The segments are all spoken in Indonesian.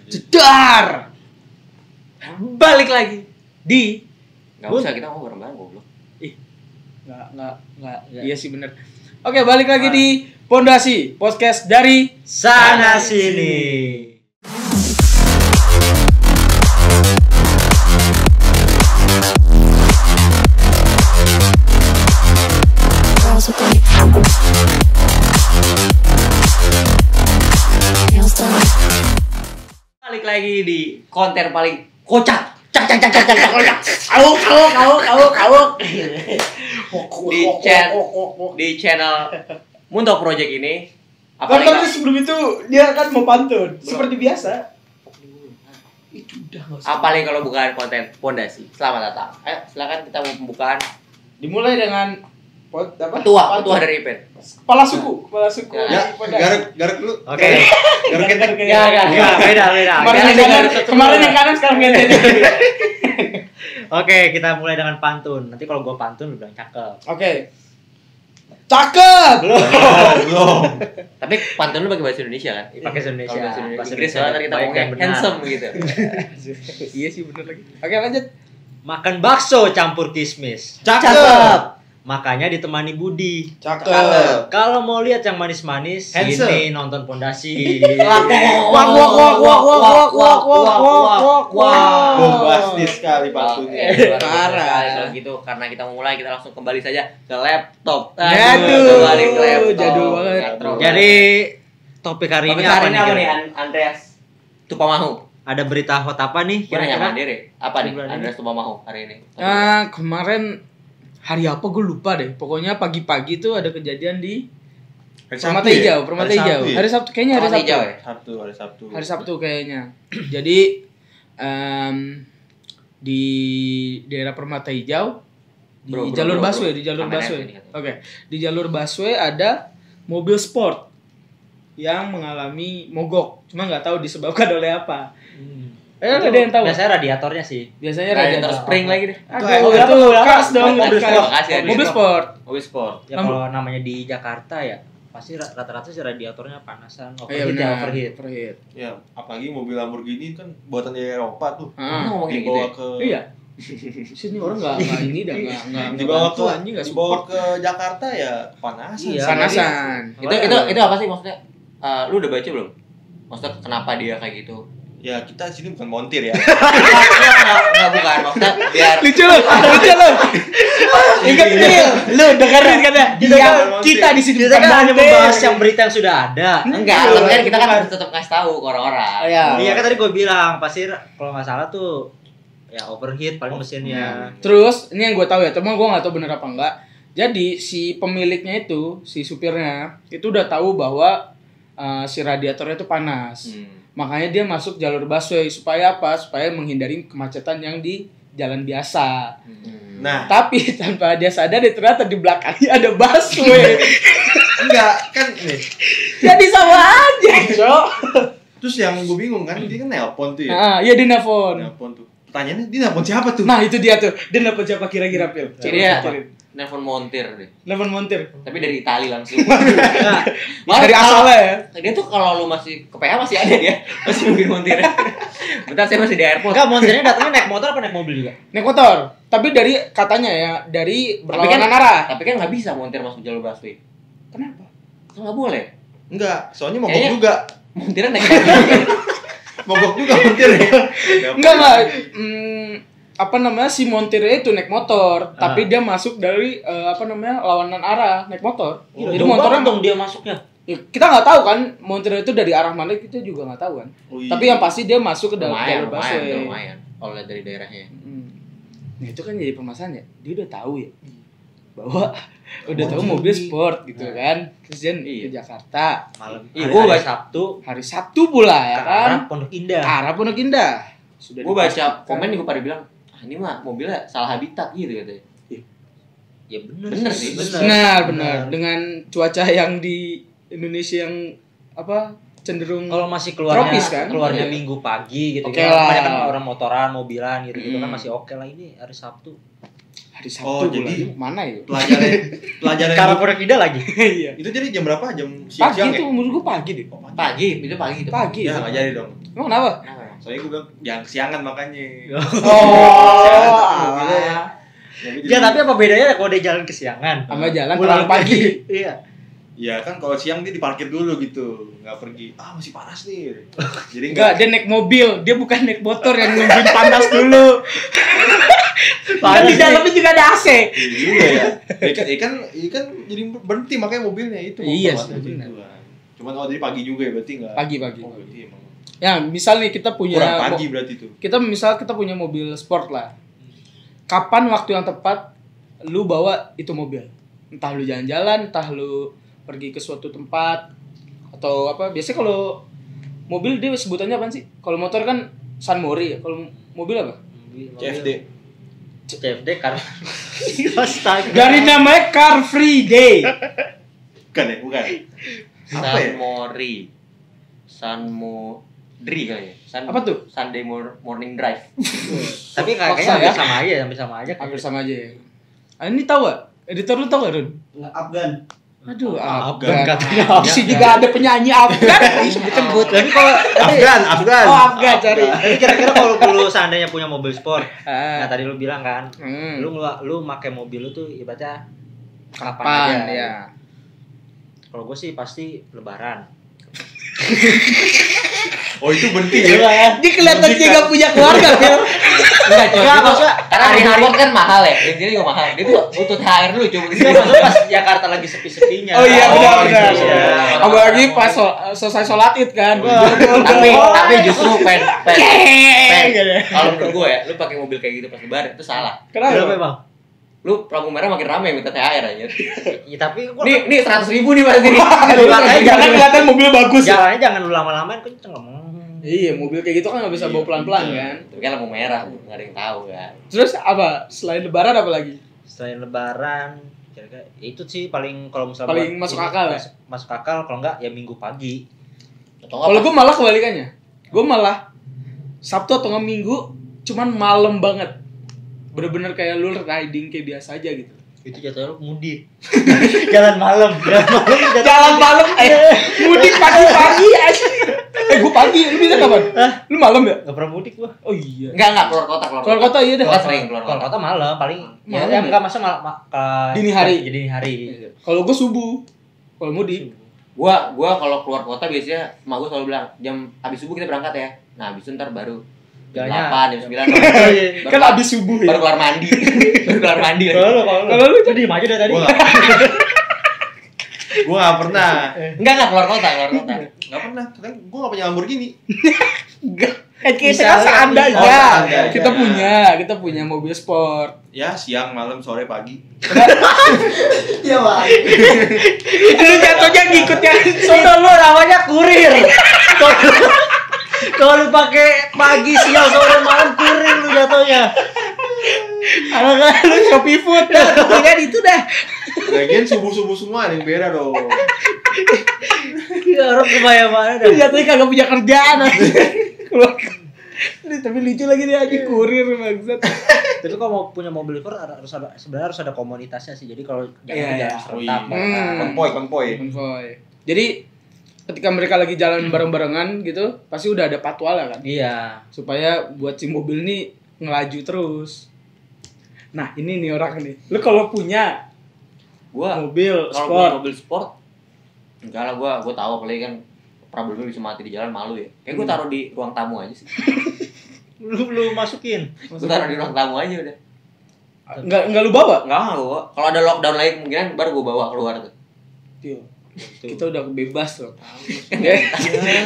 Jedar. Balik lagi di Enggak usah kita mau bareng-bareng goblok. Enggak. Iya sih bener. Oke, balik lagi di Pondasi Podcast dari Sana Sini. Balik lagi di konten paling kocak. Cak. Kau. Di channel Muntok Project ini. Tapi sebelum itu dia kan mau pantun seperti biasa. Itu udah enggak usah. Apalagi kalau bukan konten Pondasi. Selamat datang. Ayo silakan kita mau pembukaan. Dimulai dengan Ketua dari event. Kepala suku. Ya, Garuk dulu. Oke. Ya, Beda. Kemarin yang kanan sekarang ganti. Oke, kita mulai dengan pantun. Nanti kalau gua pantun lu bilang cakep. Oke. Cakep. Belum. Tapi pantun lu pakai bahasa Indonesia kan? Pakai bahasa Indonesia. Kalau bahasa Bahasa Inggris Indonesia soalnya kita baik ngomongnya dan benar. handsome gitu. Iya sih bener lagi. Oke, lanjut. Makan bakso campur kismis. Cakep. Makanya ditemani Budi. Cakep. Kalau mau lihat yang manis-manis, Handsome. ini nonton Pondasi. Bombastis sekali pantunnya. Parah. Kalau gitu karena kita mau mulai kita langsung kembali saja ke laptop. Aduh, kembali ke laptop. jadul banget. Retro. Jadi topik hari ini apa nih? apa nih kira-kira? Andreas Tupamahu? Ada berita hot apa nih Gue nanya kira-kira? Mandiri. Apa nih Bulan ini. Andreas Tupamahu hari ini? Kemarin hari apa gue lupa deh. Pokoknya pagi-pagi tuh ada kejadian di Permata Hijau. Hari Sabtu kayaknya hari Permata Sabtu. Hijau ya? Hari Sabtu. Hari Sabtu kayaknya. Jadi di daerah Permata Hijau di Bro, jalur bro. busway, di jalur Kamera busway. ini katanya. Oke, di jalur busway ada mobil sport yang mengalami mogok. Cuma nggak tahu disebabkan oleh apa. Ada yang tahu? Biasanya radiatornya sih. Biasanya Radiator radiator. spring lagi deh. Aduh, itu cars dong, Mobil cars. sport. Makasih ya, Mobil sport. Mobil sport. Ya kalau namanya di Jakarta ya pasti rata-rata sih radiatornya panasan, Oh, iya overheat ya, benar. overheat. Ya, apalagi mobil Lamborghini kan buatan dari Eropa tuh. Ah, Ngomongin gitu Dibawa ya? ke iya. Sini orang nggak ini dah nggak dibawa bantu, ke anjing nggak dibawa support. ke Jakarta ya panasan. Iya. Panasan. Itu apa sih maksudnya? Lu udah baca belum? Maksudnya kenapa dia kayak gitu? Ya kita sini bukan montir ya. Enggak bukan, maksudnya biar Lucu lu. Ingat nih, lu dengerin kan ya? Kita di sini Kita bukan kan hanya montir. membahas yang berita yang sudah ada. enggak, tapi kan kita kan harus tetap ngasih tahu ke orang-orang. Iya. Iya kan tadi gue bilang pasti kalau nggak salah tuh ya overheat paling mesinnya. Terus ini yang gue tahu ya, cuma gue nggak tahu bener apa enggak. Jadi si pemiliknya itu, si supirnya itu udah tahu bahwa si radiatornya itu panas. Makanya dia masuk jalur busway supaya apa? Supaya menghindari kemacetan yang di jalan biasa. Nah, Tapi tanpa dia sadar ternyata di belakangnya ada busway. enggak kan nih. Jadi sama aja, Cok. Terus yang gue bingung kan dia kan nelpon tuh ya. Iya dia nelfon. Nelpon tuh. Pertanyaannya dia nelpon siapa tuh? Nah, itu dia tuh. Dia nelfon siapa kira-kira, Pil? Jadi dia nelfon montir deh. Nelfon montir. Tapi dari Itali langsung. Dari asalnya ya. Dia tuh kalau lu masih ke PH masih ada dia. Masih nungguin montir. Bentar saya masih di airport. Enggak, montirnya datangnya naik motor apa naik mobil juga? Naik motor. Tapi dari katanya ya, dari berlawanan arah. Tapi kan nggak bisa montir masuk jalur busway. Kenapa? Kan nggak boleh. Enggak, soalnya mogok Kayaknya- juga. Montirnya naik mobil. Mogok juga montirnya. Enggak. Apa namanya, si montirnya itu naik motor, tapi dia masuk dari lawanan arah naik motor. Jadi motornya dong dia masuknya. ya, kita nggak tahu kan montirnya itu dari arah mana, kita juga nggak tahu kan. Oh, iya. Tapi yang pasti dia masuk ke dalam Lumayan, jalur busway. lumayan. Kalau lihat dari daerahnya. Nah itu kan jadi permasalahan ya. Dia udah tahu ya bahwa udah tahu mobil sport gitu kan. Terus dia ke Jakarta Malam. Iya, Hari gua Sabtu hari Sabtu pula ya ke kan. arah Pondok Indah. Arah Pondok Indah. Sudah Gue baca dipastikan. komen juga pada bilang, ini mah mobilnya salah habitat gitu katanya. Ya bener sih, Benar. Dengan cuaca yang di Indonesia yang cenderung Kalau masih keluarnya tropis kan? keluarnya Iya. Minggu pagi gitu Oke kan. lah. Banyak kan orang motoran, mobilan gitu kan masih oke lah, ini hari Sabtu. Hari Sabtu jadi mana ya? Pelajaran Karena pura kida lagi. Iya. itu jadi jam berapa? Jam Pagi siang-siang itu ya? menurut gua pagi deh. Pagi, itu pagi itu. Pagi. Ya nggak jadi dong. Emang kenapa? Soalnya gue bilang jangan kesiangan makanya. Oh. Ya tapi apa bedanya kalau dia jalan kesiangan? Sama jalan Pulang terlalu pagi. Iya. Ya kan kalau siang dia diparkir dulu gitu, nggak pergi. Masih panas nih. Jadi Enggak, dia naik mobil, dia bukan naik motor yang nungguin panas dulu. Kan di dalamnya juga ada AC. Iya ya. Ikan jadi berhenti makanya mobilnya itu. Iya Motor sih, aja benar. gitu kan. Cuman jadi pagi juga ya berarti nggak? Pagi. Oh, berarti emang Ya, misal nih kita punya kurang pagi berarti tuh. kita punya mobil sport lah. Kapan waktu yang tepat lu bawa itu mobil? Entah lu jalan-jalan, entah lu pergi ke suatu tempat atau apa. Biasanya kalau mobil dia sebutannya apa sih? Kalau motor kan San Mori ya. Kalau mobil apa? CFD kan. Astaga. Dari namanya Car Free Day. bukan ya? Bukan. Apa ya? San Modri kali ya. Apa tuh? Sunday morning drive. Tapi Paksa kayaknya ya. hampir sama aja. Hampir sama aja ya. Ini tahu gak? Editor lu tahu gak, Run? Afgan. Aduh, Afgan Afgan. katanya. Di sini juga ada penyanyi Afgan disebut. Tapi kalau Afgan. Oh, Afgan cari. tapi kira-kira kalau lu seandainya punya mobil sport, nah Ah. tadi lu bilang kan, Hmm. lu pakai mobil lu tuh ibaratnya Kapan aja. ya? Kalau gue sih pasti Lebaran. Oh itu berhenti ya? Dia kelihatannya gak punya keluarga, Phil. Enggak, coy. Enggak, Itu maksudnya karena hari-hari kan mahal ya. Yang sini juga mahal. Dia tuh butuh THR dulu coba di Iya, sini. maksudnya pas Jakarta lagi sepi-sepinya. Oh iya, benar. gitu. Apalagi pas selesai sholat Id kan. Tapi justru pen. Gitu. Kalau menurut gue ya, lu pakai mobil kayak gitu pas lebaran itu salah. Kenapa Kenapa? Bang? Lu lampu merah makin ramai minta THR aja. Ya, tapi gua Nih 100.000 nih pasti nih. Jangan kelihatan mobil bagus. jalannya jangan lu lama-lamain kenceng. Iya, mobil kayak gitu kan gak bisa bawa pelan-pelan kan. Tapi kan lampu merah, nggak ada yang tahu kan. Terus apa? Selain lebaran apa lagi? Selain Lebaran, kira-kira ya itu sih paling kalau misalnya Paling buat masuk ini, akal ya? masuk akal kalau enggak ya Minggu pagi. Atau Kalau enggak gue malah kebalikannya. Gue malah Sabtu atau nggak Minggu cuman malam banget. Bener-bener kayak lu riding kayak biasa aja gitu. Itu jatuhnya lu mudik. Jalan malam. Jalan malam mudik pagi-pagi aja. Gue pagi, lu bisa kapan? Lu malam ya? Enggak pernah mudik gua. Oh iya. enggak keluar kota. Keluar kota iya dah. Kita sering keluar Kalau kota. kota malam paling Malam ya ya? enggak masa Dini hari. Dini hari. Kalau gue subuh. Kalau mudik. Gua kalau keluar kota biasanya emak gua selalu bilang jam habis subuh kita berangkat ya. Nah, habis itu ntar baru jam Jalannya. 8, jam 9. Kan abis subuh baru ya. keluar mandi. Baru keluar mandi. Kalau lu jadi aja dari tadi. Gue nggak pernah. Enggak keluar kota. Nggak pernah. Karena gue nggak punya Lamborghini. Kita kan Misalnya, seandainya. oh, seandainya. Kita punya mobil sport. Ya siang, malam, sore, pagi. Iya, Bang. Itu lu jatuhnya ngikut yang Soalnya lu namanya kurir. Kalau lu pakai pagi, siang, sore, malam kurir lu jatuhnya. anak lu Shopee Food dah. Kan itu dah. Lagian subuh-subuh semua ada yang beda dong. Ya orang kebayang-bayang dah. Lu jatuhnya kagak punya kerjaan aja. Keluar. Tapi lucu lagi dia aja kurir bangsat. Tapi kalau mau punya mobil sport sebenarnya harus ada komunitasnya sih. Jadi kalau Iya, jangan serentak. Oh, iya. Konvoy. Konvoy. Jadi ketika mereka lagi jalan bareng-barengan gitu, pasti udah ada patwalnya kan. Iya. Supaya buat si mobil nih ngelaju terus. Nah, ini nih orang nih. Lu kalau punya Gua mobil kalau sport, punya mobil sport enggak lah, gua tahu apalagi kan problemnya bisa mati di jalan, malu ya. Kayak gua taruh di ruang tamu aja sih. Lu masukin. Gua taruh di ruang tamu aja udah. enggak lu bawa? Enggak gua. Kalau ada lockdown lagi kemungkinan baru gua bawa keluar tuh. Iya. Kita udah bebas loh.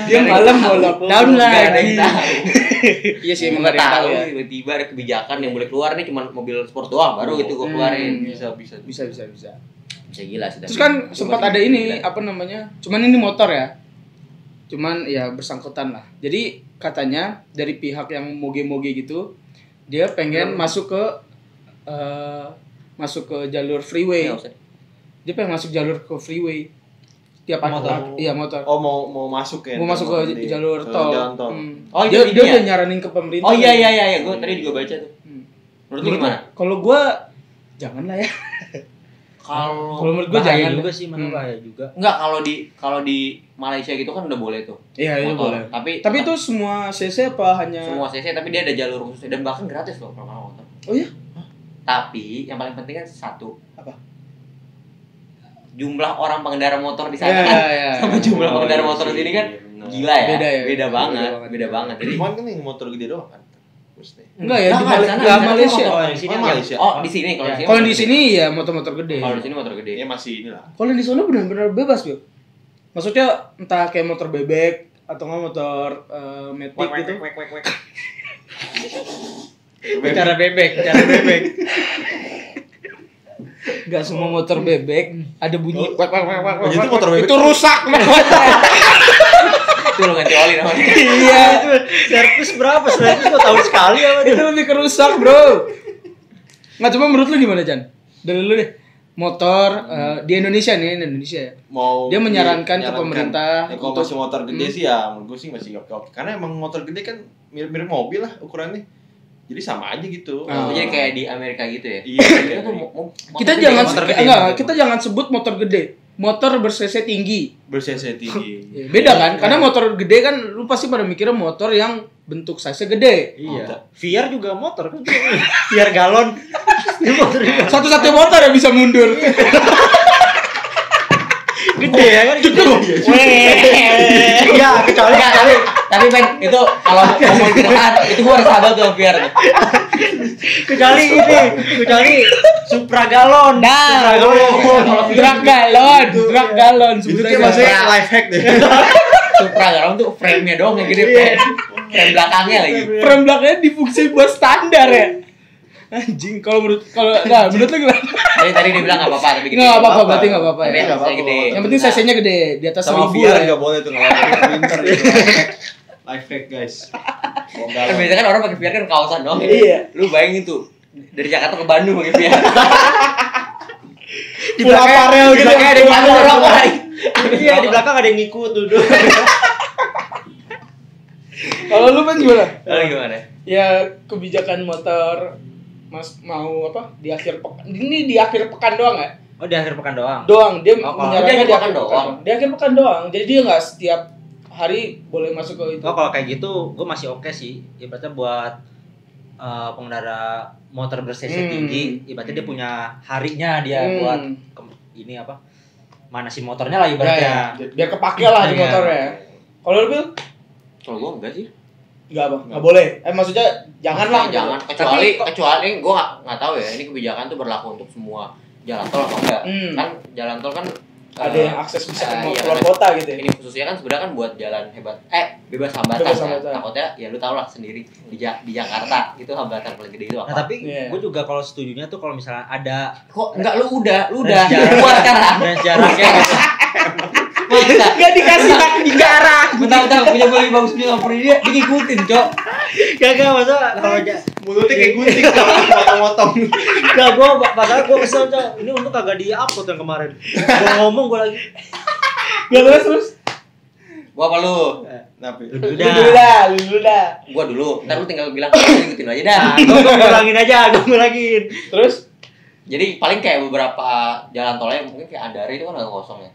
Dia malam mau lockdown Nggak ada lagi. yang tahu. Iya sih, Emang emang nggak tahu ya. tiba-tiba ada kebijakan yang boleh keluar nih cuma mobil sport doang baru itu gua keluarin. Bisa. Bisa gila sih. Terus kan sempat ada ini apa namanya? Cuman ini motor ya. Cuman ya bersangkutan lah. Jadi katanya dari pihak yang moge-moge gitu, dia pengen masuk ke jalur freeway. Dia pengen masuk jalur ke freeway. Tiap Motor. Iya motor. Oh mau masuk ya? Mau masuk ke jalur tol. Jalan tol. Oh, dia itu udah ya? nyaranin ke pemerintah. Oh iya, gua tadi juga baca tuh. Menurut lu gimana? Kalau gua janganlah ya. Kalau Kalau menurut gue bahaya jangan juga deh. sih, mana bahaya juga. enggak, kalau di Malaysia gitu kan udah boleh tuh. Iya, itu motor. boleh. Tapi Itu semua CC apa hanya semua CC, tapi dia ada jalur khusus dan bahkan gratis loh kalau motor. Oh iya? Tapi yang paling penting kan satu, Apa? jumlah orang pengendara motor di sana Ya, kan ya. sama jumlah Oh, pengendara iya motor sih, di sini kan benar. gila ya. Beda ya? Beda banget, Beda beda banget. Jadi Cuman kan yang motor gede doang kan. Mesti. Enggak ya, di Enggak, di sana Malaysia. motor. Oh, di sini Oh, ada. Malaysia. Oh, di sini kalau Ya. di sini. Kalau motor di gede. sini ya motor-motor gede. Kalau di sini motor gede. Ya masih inilah. Kalau di sana benar-benar bebas, Bro. Maksudnya entah kayak motor bebek atau nggak motor matic gitu. Cara bebek. Enggak semua motor bebek ada bunyi wak wak wak wak. Oh, jadi itu motor bebek? Itu rusak Itu lo ganti oli namanya. Iya, Itu servis berapa? Servis 2 tahun sekali apa itu lebih kerusak, Bro. Nggak, cuma menurut lu gimana, Chan? Dari lu deh. Motor di Indonesia nih, Indonesia ya. Mau Dia menyarankan ke pemerintah ya, kalau untuk- masih motor gede sih ya menurut gue sih masih oke. Karena emang motor gede kan mirip-mirip mobil lah ukurannya. Jadi sama aja gitu. Oh. Jadi kayak di Amerika gitu ya. Iya. Kita tuh motor Kita gede, jangan motor gede. enggak, kita jangan sebut motor gede. Motor ber-cc tinggi. Ber-cc tinggi. Ya, beda kan? Karena motor gede kan lu pasti pada mikirnya motor yang bentuk size gede. Iya. VR juga motor kan. VR galon. Ini motor juga. Satu-satunya motor yang bisa mundur. Gede ya kan? Gede. Iya, kecuali Enggak, tapi Ben, itu kalau ngomong di depan, itu gua harus sabar tuh biar. kecuali Supra galon. Nah, drag galon Itu sebutannya. kayak maksudnya life hack deh. Supra galon tuh frame-nya doang yang gede, Ben. Frame belakangnya lagi. Frame belakangnya difungsi buat standar ya. Anjing, menurut lu gimana? Tadi dia bilang enggak apa-apa, tapi gede. Enggak apa-apa, berarti enggak apa-apa Tapi ya. yang saya gede. Yang penting size-nya gede, di atas Sama 1000 VR lah. enggak boleh tuh ngelawan winter itu. Life hack guys. Kan biasanya kan orang pakai VR kan kaosan doang. Iya. Lu bayangin tuh dari Jakarta ke Bandung pakai VR. Di belakang aparel gitu. Kayak ada yang orang lain. Iya, di belakang ada yang ngikut duduk. Kalau lu kan gimana? Lalu gimana? Ya kebijakan motor Mas mau apa? Di akhir pekan. Ini di akhir pekan doang ya? Oh, di akhir pekan doang. Doang, dia Oh, menyarankan dia di akhir akhir pekan doang. Di akhir pekan doang. Jadi dia nggak setiap hari boleh masuk ke itu. Oh, kalau kayak gitu gue masih oke sih. Ibaratnya buat pengendara motor ber-cc tinggi, ibaratnya dia punya harinya dia buat ini apa? Manasin motornya lah Ya, ibaratnya. ya. Biar kepake lah di Iya. motornya. Kalau lu Bil? Kalau gua enggak sih. Enggak apa? Enggak boleh. Maksudnya jangan lah. Jangan, kecuali gua nggak tahu ya, ini kebijakan tuh berlaku untuk semua jalan tol apa enggak. Kan jalan tol kan Ada yang akses bisa ke iya, keluar kan. kota gitu ya. Ini khususnya kan sebenarnya kan buat jalan bebas hambatan. Bebas Kan? hambatan. Takutnya ya lu tau lah sendiri di Jakarta itu hambatan paling gede itu Nah, apa? tapi Iya. gue juga kalau setujunya tuh kalau misalnya ada Kok enggak lu udah jarak. buat sekarang. dan jaraknya gitu. Masa? Enggak dikasih di jarak. Bentar punya beli bagus punya ngompor dia ngikutin, Cok. Gak masa kalau Mulutnya kayak gunting motong-motong. gak gue padahal gue kesel Cok. Ini untuk kagak di-upload yang kemarin. Gue ngomong gue lagi. Enggak terus. Gua apa lu? Kenapa? Lu Lu dah. dulu dah. Gua dulu. Ntar lu tinggal bilang ngikutin aja dah. Nah, gue ngulangin aja, gue ngulangin. Terus Jadi paling kayak beberapa jalan tolnya mungkin kayak Andari itu kan ada kosong ya.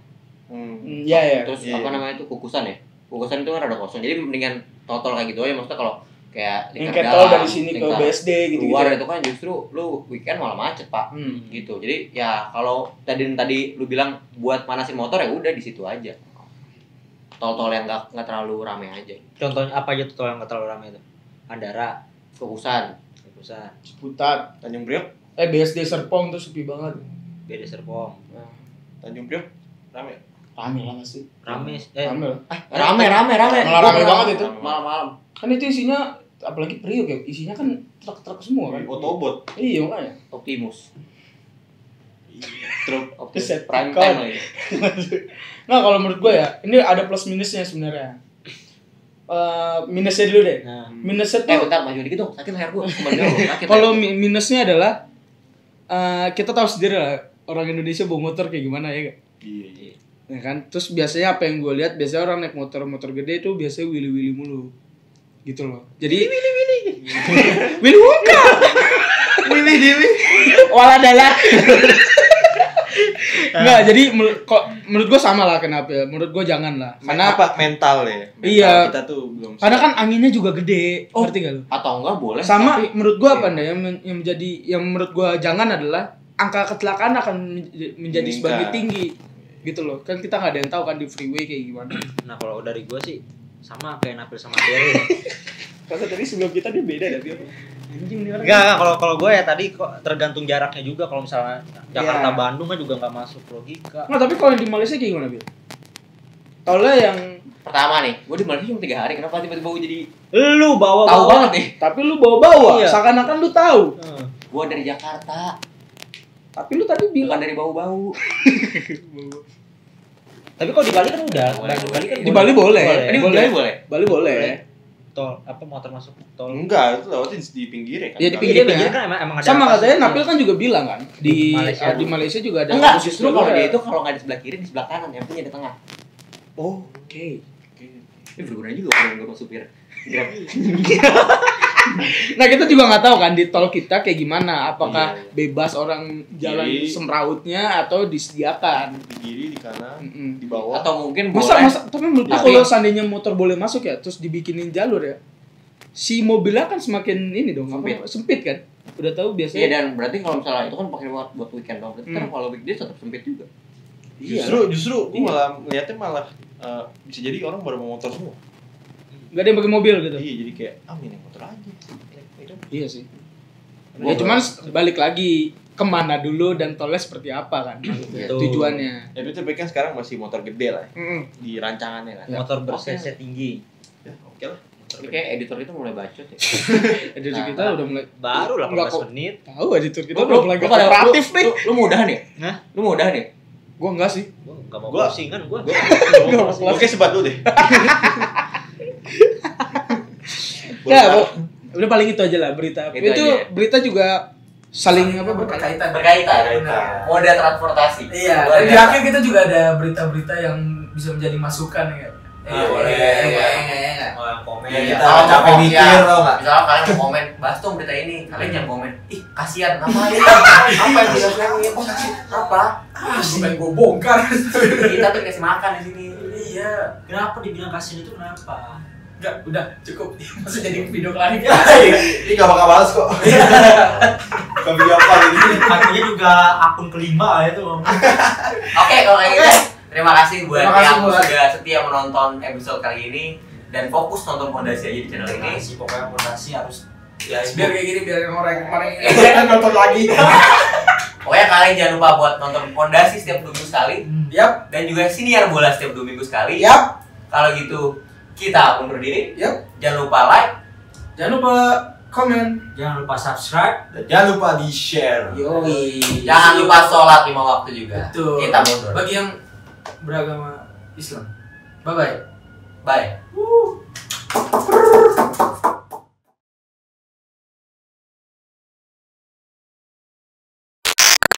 iya ya. Terus Iya. apa namanya itu Kukusan ya. Kukusan itu kan ada kosong. Jadi mendingan tol kayak gitu aja, maksudnya kalau kayak Yang lingkar kayak tol dalam, dari sini ke lingkar BSD gitu. luar itu kan justru lu weekend malah macet, Pak. Gitu. Jadi ya kalau tadi lu bilang buat manasin motor ya udah di situ aja. Tol-tol yang nggak terlalu rame aja. Contohnya apa aja tuh tol yang gak terlalu ramai itu? Andara, Kukusan. Pusat, Ciputat. Tanjung Priok, BSD Serpong tuh sepi banget. BD Serpong. Tanjung Priok, rame. Rame lah sih. Rame, Rame lah. Rame. Malah rame banget itu. Malam-malam. Kan itu isinya apalagi Priok ya, isinya kan truk-truk semua kan. Otobot. Iya makanya. Optimus. Truk. Optimus Decepticon. prime time lagi. Nah kalau menurut gue ya, ini ada plus minusnya sebenarnya. Minusnya dulu deh. Nah, Minusnya tuh Bentar maju dikit dong, sakit leher gua. Kembali dulu, sakit. kalau minusnya adalah kita tahu sendiri lah orang Indonesia bawa motor kayak gimana ya, Iya. ya kan. Terus biasanya apa yang gue lihat, biasanya orang naik motor gede itu biasanya wili mulu, gitu loh. Jadi Willy Wonka. Milih diri. Waladalah. Enggak, jadi menurut gua sama lah kenapa ya. Menurut gua jangan lah. Karena apa mental ya? Mental iya. Kita tuh belum. Karena kan anginnya juga gede. Oh, ngerti gak lu? Atau enggak boleh. Sama tapi, menurut gua apa iya. nih yang menurut gua jangan adalah angka kecelakaan akan menjadi Meningkat. sebagai tinggi. Gitu loh. Kan kita enggak ada yang tahu kan di freeway kayak gimana. Nah, kalau dari gua sih sama kayak Nabil sama Derry. Karena tadi sebelum kita dia beda ya dia. Anjing nih orang. Enggak, kalau gue ya tadi kok tergantung jaraknya juga. Kalau misalnya Jakarta Iya. Bandung kan juga nggak masuk logika. Nah, tapi kalau di Malaysia kayak gimana, Bil? Taulah yang Pertama nih, gue di Malaysia cuma 3 hari. Kenapa tiba-tiba gue jadi Lu bawa tahu banget nih? tapi lu bawa-bawa, Iya. seakan-akan lu tahu. Gue dari Jakarta, Tapi lu tadi bukan bilang dari bau-bau. Tapi kalau di Bali kan udah. Boleh, Di Bali kan di Bali boleh. Ini Boleh. boleh. Bali boleh. Tol apa motor masuk tol. Enggak, itu lewatin di pinggir ya kan. Iya, di Di pinggir pinggir ya. kan emang ada. Sama apa katanya sih? Napil kan juga bilang kan di Malaysia. di Malaysia juga ada. Enggak, khusus justru kalau jalur dia ya. itu kalau nggak di sebelah kiri, di sebelah kanan. Yang punya di tengah. Oh, oke. Ini berguna juga kalau gue supir Grab. Nah, kita juga nggak tahu kan di tol kita kayak gimana. Apakah Iya. bebas orang jalan Jadi- semrautnya atau disediakan? Di kiri, di kanan, Mm-mm. di bawah. Atau mungkin Masa boleh. tapi menurut gua Tapi- kalau seandainya motor boleh masuk ya terus dibikinin jalur ya, si mobilnya kan semakin ini dong sempit kan, udah tahu Iya, biasanya. dan berarti kalau misalnya itu kan pakai buat weekend dong. Berarti kan Hmm. kalau weekday tetap sempit juga. Iya. Justru gue Iya. malah ngeliatnya malah bisa jadi orang baru mau motor semua. Nggak ada yang pakai mobil gitu. Iya, jadi kayak ini motor aja. Iya sih. Ya cuman balik lagi kemana dulu dan tolnya seperti apa kan maksudnya, Betul. tujuannya. Ya itu tapi kan sekarang masih motor gede lah ya, Mm-mm. di rancangannya kan. Motor ber-cc tinggi. Ya, oke lah. Ini kayak editor itu mulai bacot ya. Editor Nah, kita udah mulai Baru lah Nggak 18 kok. menit. tahu editor kita udah mulai gak kooperatif nih. Lu mau udahan ya? Hah? Lu mau udahan ya? Gua enggak sih. Gua enggak mau Gua- closingan gua. Oke, sebat dulu deh. Ya, udah paling itu aja lah berita. Itu Itu aja. berita juga saling apa berkaitan. Berkaitan. Benar. Moda transportasi. Iya, Luar dan di biasa. akhir kita juga ada berita-berita yang bisa menjadi masukan ya. boleh. Oh, yang komen. Iya, kita Kalau capek mau mikir, ya, tau nggak? Misalnya kalian mau komen, bahas dong berita ini. Kalian jangan komen, ih kasihan ngapain? Apa yang dirasain? Apa? Sampai gue bongkar. Kita tuh kasih makan di sini. Iya. Kenapa dibilang kasihan itu kenapa? Enggak, udah cukup. Masa jadi video klarifikasi. Ini gak bakal balas kok. Kami apa ini? Artinya juga akun kelima itu. Oke, kalau kayak gitu, terima kasih buat Terima kasih yang buat- sudah setia menonton episode kali ini dan fokus nonton Pondasi aja di channel ini. Ini sih pokoknya fondasi harus Ya, Biar kayak gini, biar yang orang kemarin kan nonton lagi. pokoknya kalian jangan lupa buat nonton Pondasi setiap 2 minggu sekali Yap, dan juga Siniar Bola setiap 2 minggu sekali. yap, Kalau gitu kita undur diri. yap. Jangan lupa like. Jangan lupa komen. jangan lupa subscribe. Dan jangan lupa di-share. Yoi. Jangan lupa sholat 5 waktu juga. Betul. Kita mundur. Bagi yang beragama Islam. Bye bye. Bye.